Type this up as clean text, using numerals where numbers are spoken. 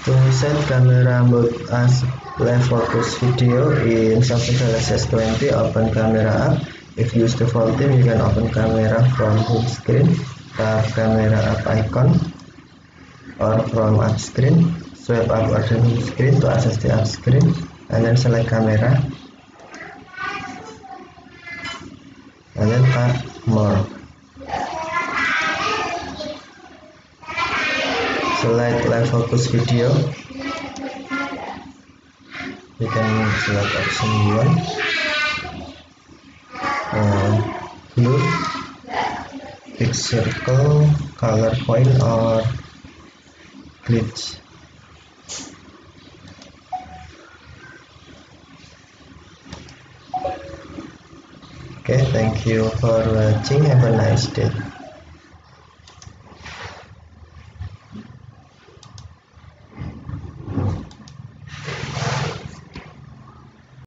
To set camera mode as live focus video in Samsung Galaxy S20, open camera app. If used the defaulting, you can open camera from home screen, tap camera app icon, or from app screen. Swipe up or down home screen to access the app screen, and then select camera, and then tap more. Select live focus video. You can select option you want. Blur, big circle, color point, or glitch. Okay, thank you for watching. Have a nice day.